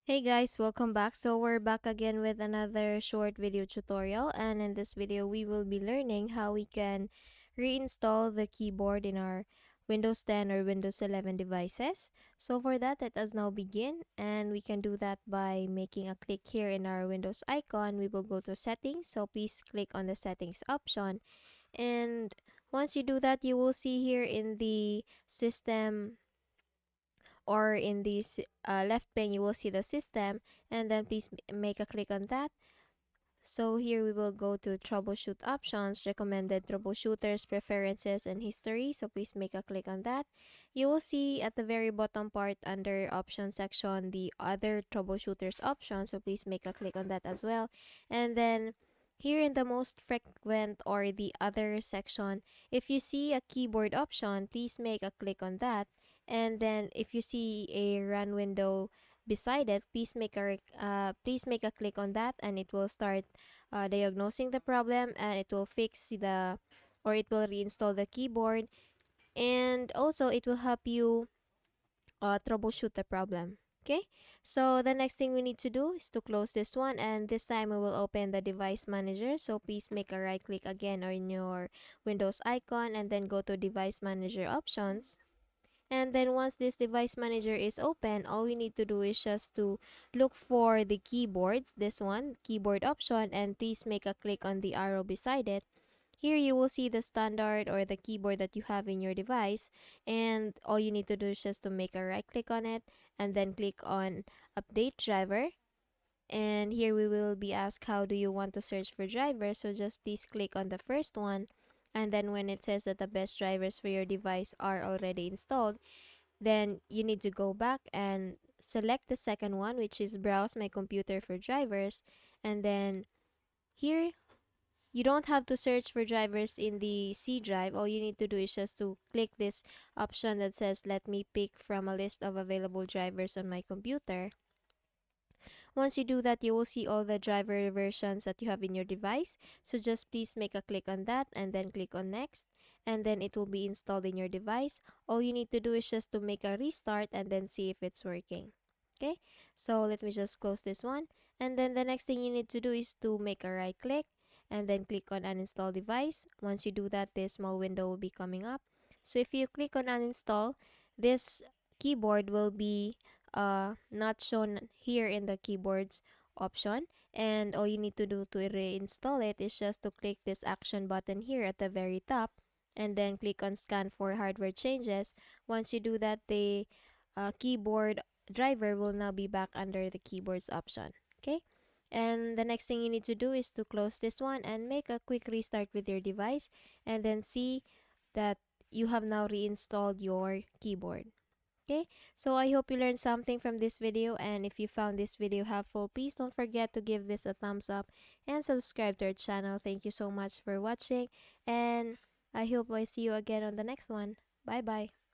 Hey guys, welcome back. So we're back again with another short video tutorial, and in this video we will be learning how we can reinstall the keyboard in our Windows 10 or Windows 11 devices. So for that, let us now begin, and we can do that by making a click here in our Windows icon. We will go to settings, so please click on the settings option, and once you do that, you will see here in the system or in this left pane you will see the system, and then please make a click on that. So here we will go to troubleshoot options, recommended troubleshooters, preferences, and history. So please make a click on that. You will see at the very bottom part under option section the other troubleshooters option. So please make a click on that as well. And then here in the most frequent or the other section, if you see a keyboard option, please make a click on that. And then if you see a run window beside it, please make a click on that, and it will start diagnosing the problem, and it will fix the or it will reinstall the keyboard, and also it will help you troubleshoot the problem. Okay, so the next thing we need to do is to close this one, and this time we will open the device manager. So please make a right click again on your Windows icon, and then go to device manager options. And then once this device manager is open, all we need to do is just to look for the keyboards, this one, keyboard option, and please make a click on the arrow beside it. Here you will see the standard or the keyboard that you have in your device, and all you need to do is just to make a right click on it and then click on update driver. And here we will be asked how do you want to search for drivers, so just please click on the first one, and then when it says that the best drivers for your device are already installed, then you need to go back and select the second one, which is browse my computer for drivers. And then here you don't have to search for drivers in the C drive. All you need to do is just to click this option that says let me pick from a list of available drivers on my computer. Once you do that, you will see all the driver versions that you have in your device. So just please make a click on that and then click on next, and then it will be installed in your device. All you need to do is just to make a restart and then see if it's working. Okay, so let me just close this one, and then the next thing you need to do is to make a right click and then click on uninstall device. Once you do that, this small window will be coming up. So if you click on uninstall, this keyboard will be not shown here in the keyboards option, and all you need to do to reinstall it is just to click this action button here at the very top, and then click on scan for hardware changes. Once you do that, the keyboard driver will now be back under the keyboards option. Okay, and the next thing you need to do is to close this one and make a quick restart with your device, and then see that you have now reinstalled your keyboard. Okay, so I hope you learned something from this video, and if you found this video helpful, please don't forget to give this a thumbs up and subscribe to our channel. Thank you so much for watching, and I hope I see you again on the next one. Bye bye.